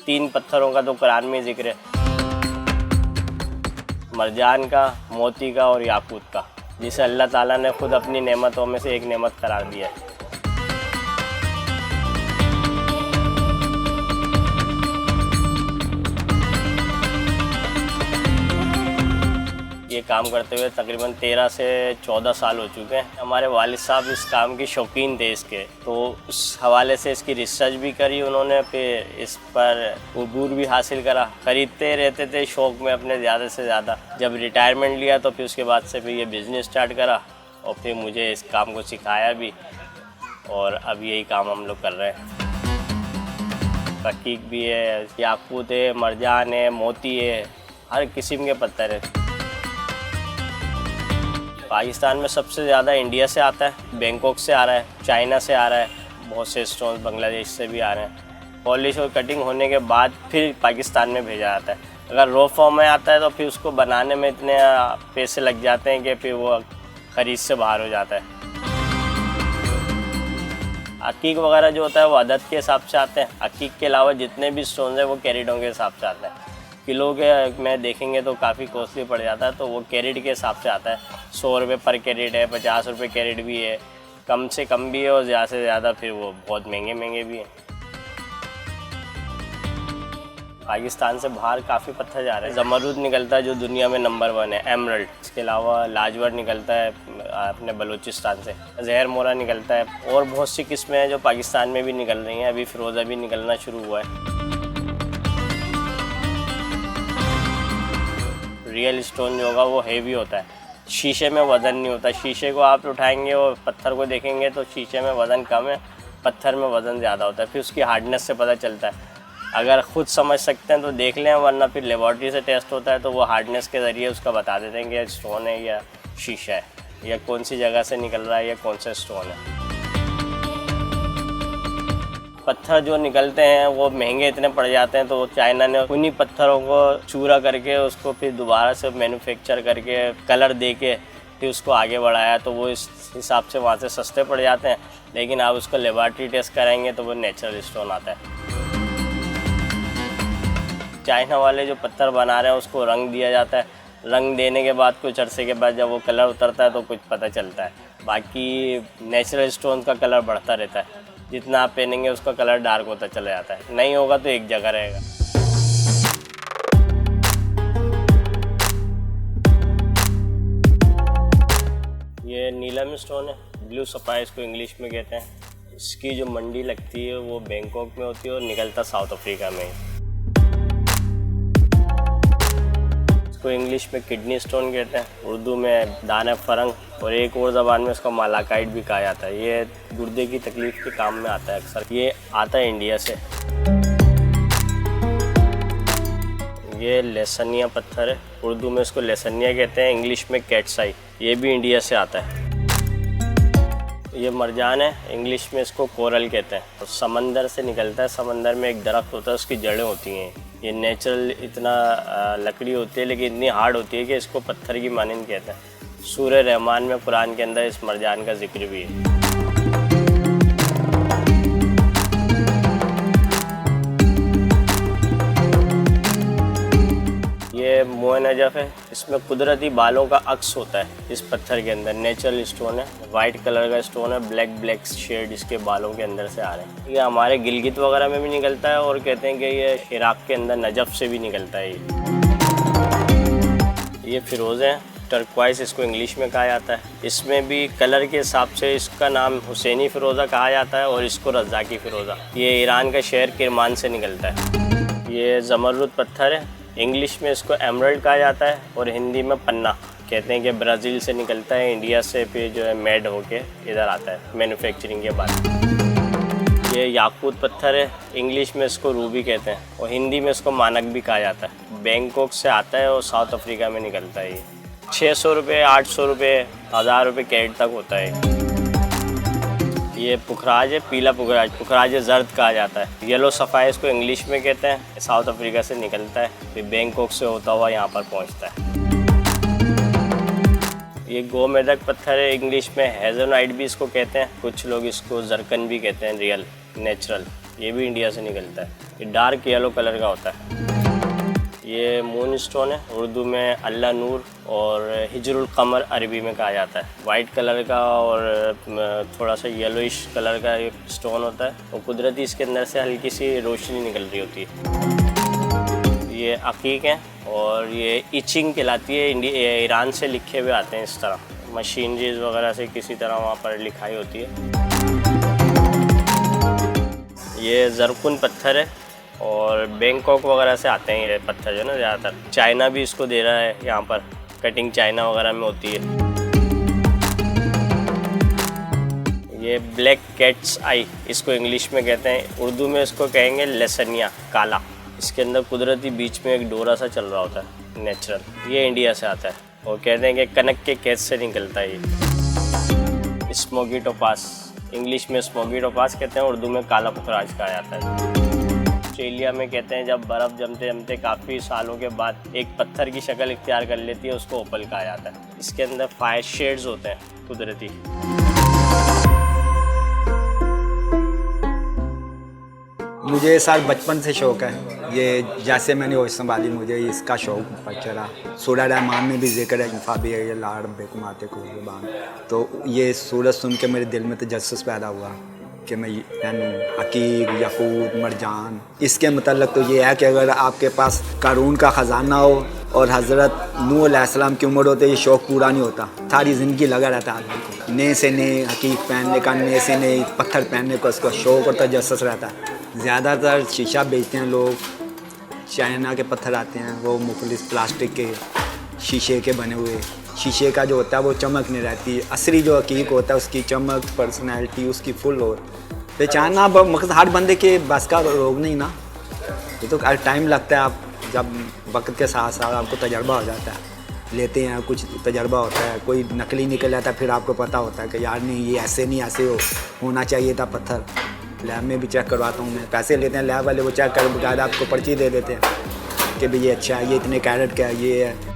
3 पत्थरों का तो कुरान में जिक्र है, मरजान का, मोती का और याकूत का, जिसे अल्लाह ताला ने खुद अपनी नेमतों में से एक नेमत करार दिया है। ये काम करते हुए तकरीबन 13 से 14 साल हो चुके हैं। हमारे वालिद साहब इस काम की शौकीन थे इसके, तो उस हवाले से इसकी रिसर्च भी करी उन्होंने, फिर इस पर अबूर भी हासिल करा। खरीदते रहते थे शौक़ में अपने ज़्यादा से ज़्यादा। जब रिटायरमेंट लिया तो फिर उसके बाद से फिर ये बिज़नेस स्टार्ट करा और फिर मुझे इस काम को सिखाया भी, और अब यही काम हम लोग कर रहे हैं। रकीक भी है, याकूत है, मरजान है, मोती है, हर किस्म के पत्थर है। पाकिस्तान में सबसे ज़्यादा इंडिया से आता है, बैंकॉक से आ रहा है, चाइना से आ रहा है, बहुत से स्टोन बांग्लादेश से भी आ रहे हैं। पॉलिश और कटिंग होने के बाद फिर पाकिस्तान में भेजा जाता है। अगर रॉ फॉर्म में आता है तो फिर उसको बनाने में इतने पैसे लग जाते हैं कि फिर वो खरीद से बाहर हो जाता है। अकीक वगैरह जो होता है वो अदद के हिसाब से आते हैं। अकीक के अलावा जितने भी स्टोन हैं वो कैरेटों के हिसाब से आते हैं। किलो के में देखेंगे तो काफ़ी कॉस्टली पड़ जाता है, तो वो कैरेट के हिसाब से आता है। 100 रुपये पर कैरेट है, 50 रुपये कैरेट भी है, कम से कम भी है और ज़्यादा से ज़्यादा फिर वो बहुत महंगे भी हैं। पाकिस्तान से बाहर काफ़ी पत्थर जा रहे हैं। ज़मरुद निकलता है जो दुनिया में नंबर 1 है, एमरल्ड। इसके अलावा लाजवर निकलता है अपने बलूचिस्तान से, जहर मोरा निकलता है, और बहुत सी किस्में हैं जो पाकिस्तान में भी निकल रही हैं। अभी फ़िरोज़ा भी निकलना शुरू हुआ है। रियल स्टोन जो होगा वो हेवी होता है, शीशे में वज़न नहीं होता। शीशे को आप उठाएंगे और पत्थर को देखेंगे तो शीशे में वज़न कम है, पत्थर में वज़न ज़्यादा होता है। फिर उसकी हार्डनेस से पता चलता है। अगर ख़ुद समझ सकते हैं तो देख लें, वरना फिर लेबॉर्ट्री से टेस्ट होता है तो वो हार्डनेस के ज़रिए उसका बता देते हैं कि स्टोन है या शीशा है, या कौन सी जगह से निकल रहा है या कौन सा स्टोन है। पत्थर जो निकलते हैं वो महंगे इतने पड़ जाते हैं, तो चाइना ने उन्हीं पत्थरों को चूरा करके उसको फिर दोबारा से मैन्युफैक्चर करके कलर दे के फिर उसको आगे बढ़ाया, तो वो इस हिसाब से वहाँ से सस्ते पड़ जाते हैं। लेकिन आप उसको लेबॉर्ट्री टेस्ट कराएंगे तो वो नेचुरल स्टोन आता है। चाइना वाले जो पत्थर बना रहे हैं उसको रंग दिया जाता है। रंग देने के बाद कुछ अरसे के बाद जब वो कलर उतरता है तो कुछ पता चलता है। बाकी नेचुरल स्टोन का कलर बढ़ता रहता है, जितना आप पहनेंगे उसका कलर डार्क होता चला जाता है। नहीं होगा तो एक जगह रहेगा। ये नीलम स्टोन है, ब्लू सफ़ायर इसको इंग्लिश में कहते हैं। इसकी जो मंडी लगती है वो बैंकॉक में होती है और निकलता साउथ अफ्रीका में। इसको इंग्लिश में किडनी स्टोन कहते हैं, उर्दू में दाना फरंग, और एक और ज़बान में इसको मालाकाइट भी कहा जाता है। ये गुर्दे की तकलीफ़ के काम में आता है अक्सर। ये आता है इंडिया से। ये लेसनिया पत्थर है, उर्दू में इसको लेसनिया कहते हैं, इंग्लिश में कैटसाई। ये भी इंडिया से आता है। ये मरजान है, इंग्लिश में इसको कोरल कहते हैं, और समंदर से निकलता है। समंदर में एक दरख्त होता है, उसकी जड़ें होती हैं। ये नेचुरल इतना लकड़ी होती है लेकिन इतनी हार्ड होती है कि इसको पत्थर की मानंद कहते हैं। सूरह रहमान में कुरान के अंदर इस मरजान का जिक्र भी है। ये मोए नजफ़ है, इसमें कुदरती बालों का अक्स होता है। इस पत्थर के अंदर नेचुरल स्टोन है, वाइट कलर का स्टोन है, ब्लैक शेड इसके बालों के अंदर से आ रहे हैं। ये हमारे गिलगित वगैरह में भी निकलता है, और कहते हैं कि ये इराक के अंदर नजफ़ से भी निकलता है। ये फ़िरोज़ हैं, टर्क्वाइस इसको इंग्लिश में कहा जाता है। इसमें भी कलर के हिसाब से इसका नाम हुसैनी फ़िरोज़ा कहा जाता है और इसको रज़ाकी फ़िरोज़ा। ये ईरान का शहर किरमान से निकलता है। ये ज़मरुद पत्थर है, इंग्लिश में इसको एमरल्ड कहा जाता है और हिंदी में पन्ना कहते हैं। कि ब्राज़ील से निकलता है, इंडिया से फिर जो है मेड होके इधर आता है मैन्युफैक्चरिंग के बाद। ये याकूत पत्थर है, इंग्लिश में इसको रूबी कहते हैं और हिंदी में इसको मानक भी कहा जाता है। बैंकॉक से आता है और साउथ अफ्रीका में निकलता है। ये 600 रुपये, 800 रुपये, 1000 रुपये कैरेट तक होता है। ये पुखराज है, पीला पुखराज, पुखराज जर्द कहा जाता है। येलो सफ़ायर इसको इंग्लिश में कहते हैं। साउथ अफ्रीका से निकलता है, फिर बैंकॉक से होता हुआ यहाँ पर पहुँचता है। ये गोमेदक पत्थर है, इंग्लिश में हेज़ोनाइट भी इसको कहते हैं। कुछ लोग इसको जरकन भी कहते हैं, रियल नेचुरल। ये भी इंडिया से निकलता है। ये डार्क येलो कलर का होता है। ये मून स्टोन है, उर्दू में अल्लाह नूर और हिजरुल कमर अरबी में कहा जाता है। वाइट कलर का और थोड़ा सा येलोइश कलर का एक स्टोन होता है और कुदरती इसके अंदर से हल्की सी रोशनी निकल रही होती है। ये अकीक है और ये इचिंग कहलाती है। ये ईरान से लिखे हुए आते हैं इस तरह, मशीनरीज वगैरह से किसी तरह वहाँ पर लिखाई होती है। ये जरकुन पत्थर है और बैंकॉक वगैरह से आते हैं ये पत्थर जो है ना ज़्यादातर। चाइना भी इसको दे रहा है, यहाँ पर कटिंग चाइना वगैरह में होती है। ये ब्लैक कैट्स आई इसको इंग्लिश में कहते हैं, उर्दू में इसको कहेंगे लेसनिया, काला। इसके अंदर कुदरती बीच में एक डोरा सा चल रहा होता है नेचुरल। ये इंडिया से आता है और कहते हैं कि कनक के कैच से निकलता है ये। स्मोकी टोपास, इंग्लिश में स्मोकी टोपास कहते हैं, उर्दू में काला पुखराज कहा जाता है। ऑस्ट्रेलिया में कहते हैं जब बर्फ़ जमते जमते काफ़ी सालों के बाद एक पत्थर की शक्ल इख्तियार कर लेती है, उसको ओपल कहा जाता है। इसके अंदर 5 शेड्स होते हैं कुदरती। मुझे सर बचपन से शौक़ है। ये जैसे मैंने होश संभाली मुझे इसका शौक़ पर चढ़ा। सूरह रहमान में भी जिक्र है फ़ाबी लाड़ बेकुमाते को ज़ुबान। तो ये सूरत सुन के मेरे दिल में तजस्सुस पैदा हुआ कि मैं हकीक, याकूत, मरजान। इसके मतलब तो ये है कि अगर आपके पास कारून का ख़जाना हो और हज़रत नूह अलैहिस्सलाम की उम्र होते ये शौक़ पूरा नहीं होता। सारी ज़िंदगी लगा रहता है आदमी को, नए से नए हकीक पहनने का, नए से नए पत्थर पहनने का उसका शौक़ और तजस्सुस रहता है। ज़्यादातर शीशा बेचते हैं लोग, चाइना के पत्थर आते हैं, वो मुख्तलिफ प्लास्टिक के शीशे के बने हुए। शीशे का जो होता है वो चमक नहीं रहती। असली जो हकीक होता है उसकी चमक, पर्सनैलिटी उसकी फुल हो। पहचानना मकसद हर बंदे के बस का रोग नहीं ना, ये तो टाइम लगता है। आप जब वक्त के साथ साथ आपको तजर्बा हो जाता है, लेते हैं कुछ तजर्बा होता है, कोई नकली निकल जाता है, फिर आपको पता होता है कि यार नहीं ये ऐसे नहीं, ऐसे होना चाहिए था पत्थर। लैब में भी चेक करवाता हूँ मैं, पैसे लेते हैं लैब वाले, वो चेक कर बकायदा आपको पर्ची दे देते हैं कि भाई ये अच्छा है, ये इतने कैरेट का है, ये है।